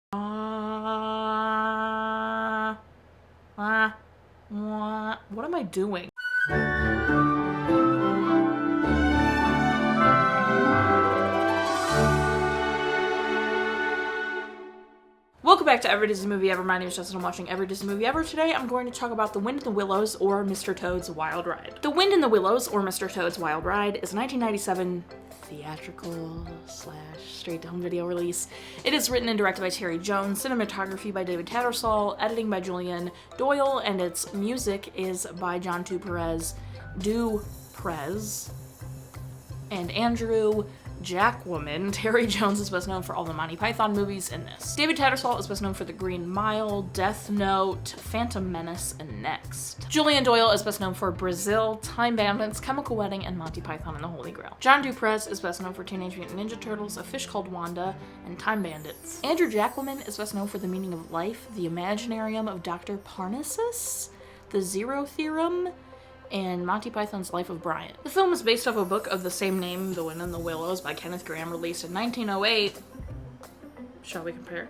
What am I doing? Welcome back to Every Disney Movie Ever. My name is Jess and I'm watching Every Disney Movie Ever. Today I'm going to talk about The Wind in the Willows or Mr. Toad's Wild Ride. The Wind in the Willows or Mr. Toad's Wild Ride is a 1997 theatrical / straight-to-home video release. It is written and directed by Terry Jones, cinematography by David Tattersall, editing by Julian, Doyle, and its music is by John Duprez, and Andrew Jackwoman. Terry Jones is best known for all the Monty Python movies in this. David Tattersall is best known for The Green Mile, Death Note, Phantom Menace, and Next. Julian Doyle is best known for Brazil, Time Bandits, Chemical Wedding, and Monty Python and the Holy Grail. John Duprez is best known for Teenage Mutant Ninja Turtles, A Fish Called Wanda, and Time Bandits. Andrew Jackwoman is best known for The Meaning of Life, The Imaginarium of Dr. Parnassus, The Zero Theorem, and Monty Python's Life of Brian. The film is based off a book of the same name, The Wind in the Willows, by Kenneth Grahame, released in 1908. Shall we compare?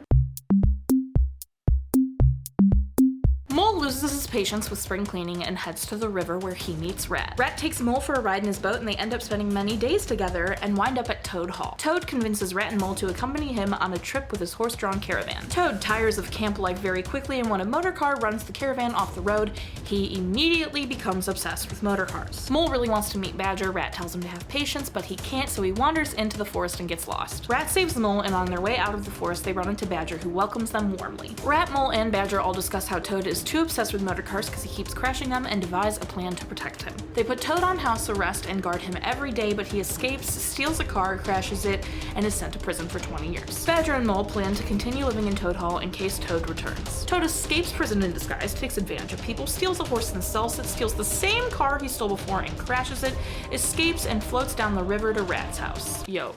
Mole loses his patience with spring cleaning and heads to the river where he meets Rat. Rat takes Mole for a ride in his boat and they end up spending many days together and wind up at Toad Hall. Toad convinces Rat and Mole to accompany him on a trip with his horse-drawn caravan. Toad tires of camp life very quickly, and when a motor car runs the caravan off the road, he immediately becomes obsessed with motor cars. Mole really wants to meet Badger. Rat tells him to have patience, but he can't, so he wanders into the forest and gets lost. Rat saves Mole, and on their way out of the forest, they run into Badger, who welcomes them warmly. Rat, Mole, and Badger all discuss how Toad is too obsessed with motor cars because he keeps crashing them and devise a plan to protect him. They put Toad on house arrest and guard him every day, but he escapes, steals a car, crashes it, and is sent to prison for 20 years. Badger and Mole plan to continue living in Toad Hall in case Toad returns. Toad escapes prison in disguise, takes advantage of people, steals a horse and sells it, steals the same car he stole before and crashes it, escapes, and floats down the river to Rat's house. Yo.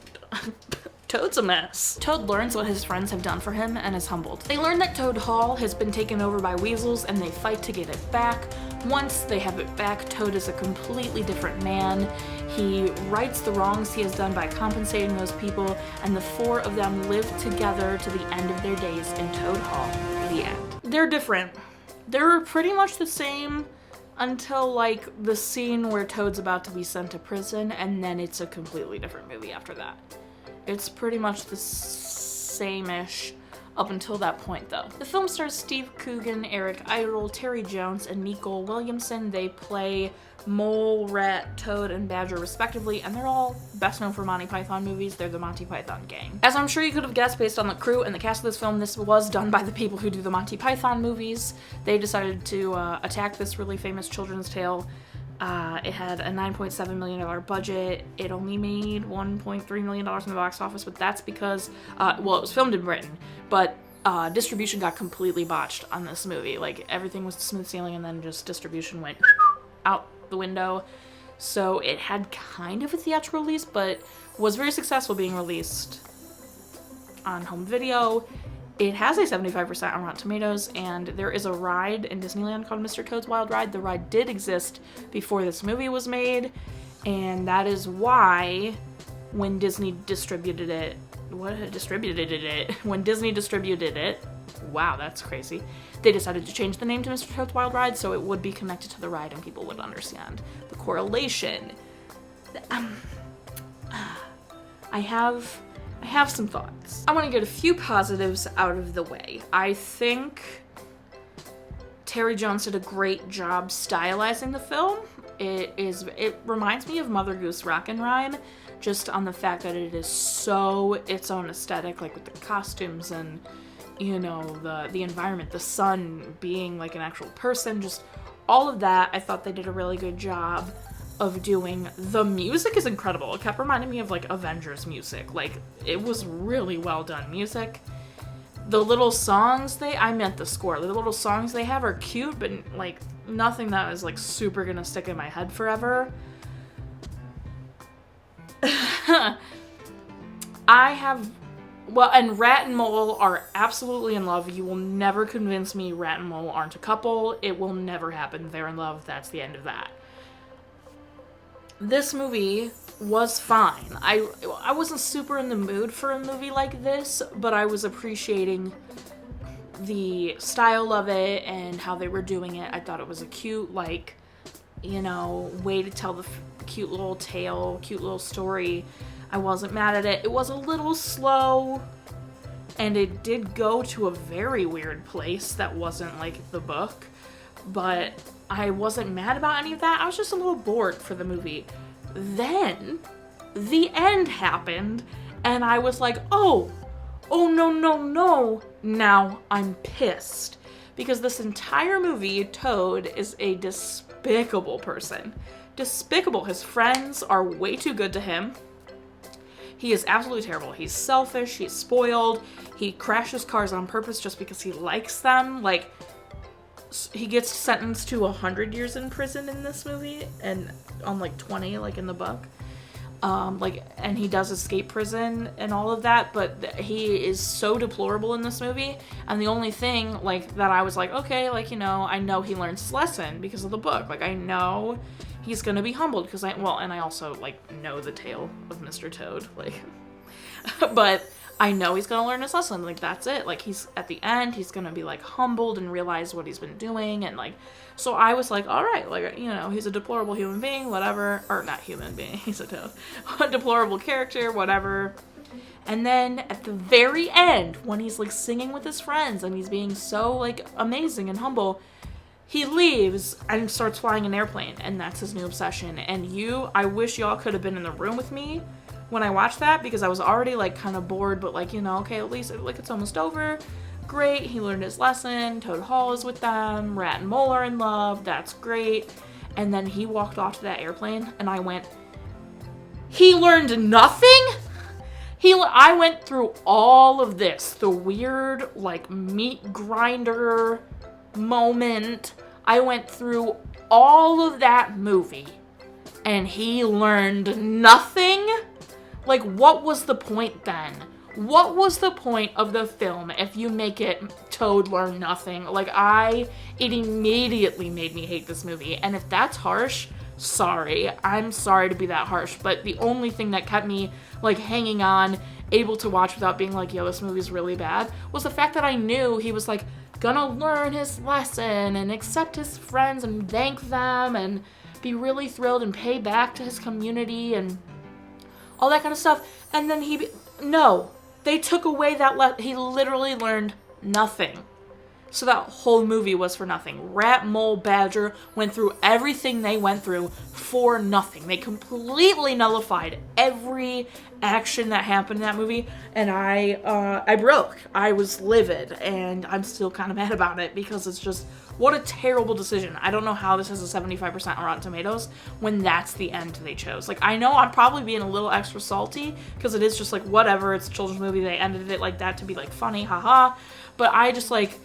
Toad's a mess. Toad learns what his friends have done for him and is humbled. They learn that Toad Hall has been taken over by weasels and they fight to get it back. Once they have it back, Toad is a completely different man. He rights the wrongs he has done by compensating those people, and the four of them live together to the end of their days in Toad Hall. The end. They're different. They're pretty much the same until like the scene where Toad's about to be sent to prison, and then it's a completely different movie after that. It's pretty much the same-ish up until that point, though. The film stars Steve Coogan, Eric Idle, Terry Jones, and Nicol Williamson. They play Mole, Rat, Toad, and Badger respectively, and they're all best known for Monty Python movies. They're the Monty Python gang. As I'm sure you could have guessed based on the crew and the cast of this film, this was done by the people who do the Monty Python movies. They decided to attack this really famous children's tale. It had a $9.7 million budget. It only made $1.3 million in the box office, but that's because, it was filmed in Britain, but distribution got completely botched on this movie. Like, everything was smooth sailing, and then just distribution went out the window. So it had kind of a theatrical release, but was very successful being released on home video. It has a 75% on Rotten Tomatoes, and there is a ride in Disneyland called Mr. Toad's Wild Ride. The ride did exist before this movie was made, and that is why when Disney distributed it, wow, that's crazy, they decided to change the name to Mr. Toad's Wild Ride so it would be connected to the ride and people would understand the correlation. I have some thoughts. I want to get a few positives out of the way. I think Terry Jones did a great job stylizing the film. It reminds me of Mother Goose Rockin' Rhyme, just on the fact that it is so its own aesthetic, like with the costumes and, you know, the environment, the sun being like an actual person, just all of that. I thought they did a really good job of doing. The music is incredible. It kept reminding me of like Avengers music. Like, it was really well done music. The little songs I meant the score. The little songs they have are cute, but like nothing that is like super gonna stick in my head forever. And Rat and Mole are absolutely in love. You will never convince me Rat and Mole aren't a couple. It will never happen. They're in love. That's the end of that. this movie was fine. I wasn't super in the mood for a movie like this, but I was appreciating the style of it and how they were doing it. I thought it was a cute, like, you know, way to tell the cute little tale, cute little story. I wasn't mad at it. It was a little slow, and it did go to a very weird place that wasn't like the book, but I wasn't mad about any of that. I was just a little bored for the movie. Then the end happened, and I was like, oh no, now I'm pissed. Because this entire movie, Toad is a despicable person. Despicable. His friends are way too good to him. He is absolutely terrible. He's selfish, he's spoiled, he crashes cars on purpose just because he likes them. Like, he gets sentenced to 100 years in prison in this movie, and on like 20, like in the book. And he does escape prison and all of that, but he is so deplorable in this movie. And the only thing, like, that I was like, okay, like, you know, I know he learns his lesson because of the book. Like, I know he's gonna be humbled because and I also, like, know the tale of Mr. Toad, like, but I know he's gonna learn his lesson. Like, that's it. Like, he's, at the end, he's gonna be, like, humbled and realize what he's been doing, and, like, so I was like, alright, like, you know, he's a deplorable human being, whatever, or not human being, he's a toad, a deplorable character, whatever. And then, at the very end, when he's, like, singing with his friends, and he's being so, like, amazing and humble, he leaves and starts flying an airplane, and that's his new obsession. And I wish y'all could have been in the room with me when I watched that, because I was already, like, kind of bored, but, like, you know, okay, at least, like, it's almost over. Great, he learned his lesson, Toad Hall is with them, Rat and Mole are in love, that's great. And then he walked off to that airplane, and I went, he learned nothing? I went through all of this, the weird, like, meat grinder moment. I went through all of that movie, and he learned nothing? Like, what was the point then? What was the point of the film if you make it Toad learn nothing? Like, it immediately made me hate this movie. And if that's harsh, sorry. I'm sorry to be that harsh. But the only thing that kept me, like, hanging on, able to watch without being like, yo, this movie's really bad, was the fact that I knew he was, like, gonna learn his lesson and accept his friends and thank them and be really thrilled and pay back to his community and all that kind of stuff. And then no. They took away that he literally learned nothing. So that whole movie was for nothing. Rat, Mole, Badger went through everything they went through for nothing. They completely nullified every action that happened in that movie, and I broke. I was livid, and I'm still kind of mad about it because it's just, what a terrible decision. I don't know how this has a 75% on Rotten Tomatoes when that's the end they chose. Like, I know I'm probably being a little extra salty because it is just like, whatever, it's a children's movie, they ended it like that to be like funny, haha, but I just, like,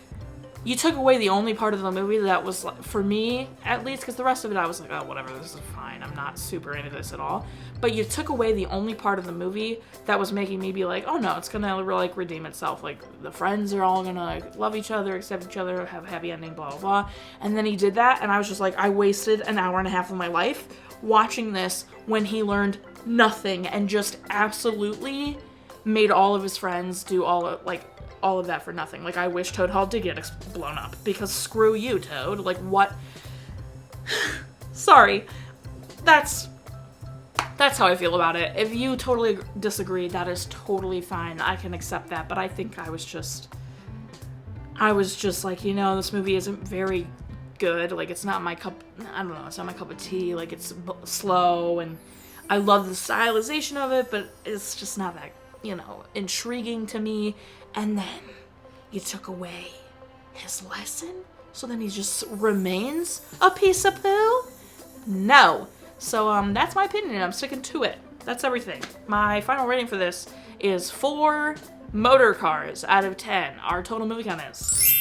you took away the only part of the movie that was, for me, at least, because the rest of it I was like, oh, whatever, this is fine. I'm not super into this at all. But you took away the only part of the movie that was making me be like, oh no, it's gonna, like, redeem itself. Like, the friends are all gonna, like, love each other, accept each other, have a happy ending, blah, blah, blah. And then he did that, and I was just like, I wasted an hour and a half of my life watching this when he learned nothing and just absolutely made all of his friends do all of that for nothing. Like, I wish Toad Hall did get blown up, because screw you, Toad. Like, what? Sorry. That's how I feel about it. If you totally disagree, that is totally fine. I can accept that, but I think I was just like, you know, this movie isn't very good. Like, it's not my cup, I don't know, it's not my cup of tea. Like, it's slow, and I love the stylization of it, but it's just not that, you know, intriguing to me. And then you took away his lesson, so then he just remains a piece of poo? No. So, that's my opinion. I'm sticking to it. That's everything. My final rating for this is 4 motor cars out of 10. Our total movie count is.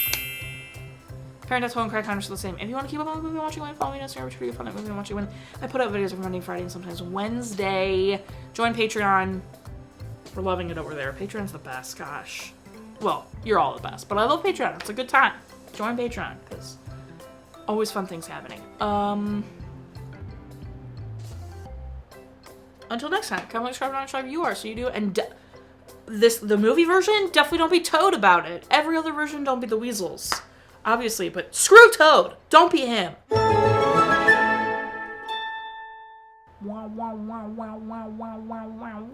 Parent Death and Crack Counters are the same. If you want to keep up on movie watching, follow me on Instagram, which fun at movie watching when I put out videos every Monday, Friday, and sometimes Wednesday. Join Patreon. We're loving it over there. Patreon's the best, gosh. Well, you're all the best, but I love Patreon. It's a good time. Join Patreon, because always fun things happening. Until next time, comment, subscribe, not subscribe, you are, so you do, and the movie version, definitely don't be Toad about it. Every other version, don't be the weasels. Obviously, but screw Toad! Don't be him! Wow, wow, wow, wow, wow, wow, wow, wow.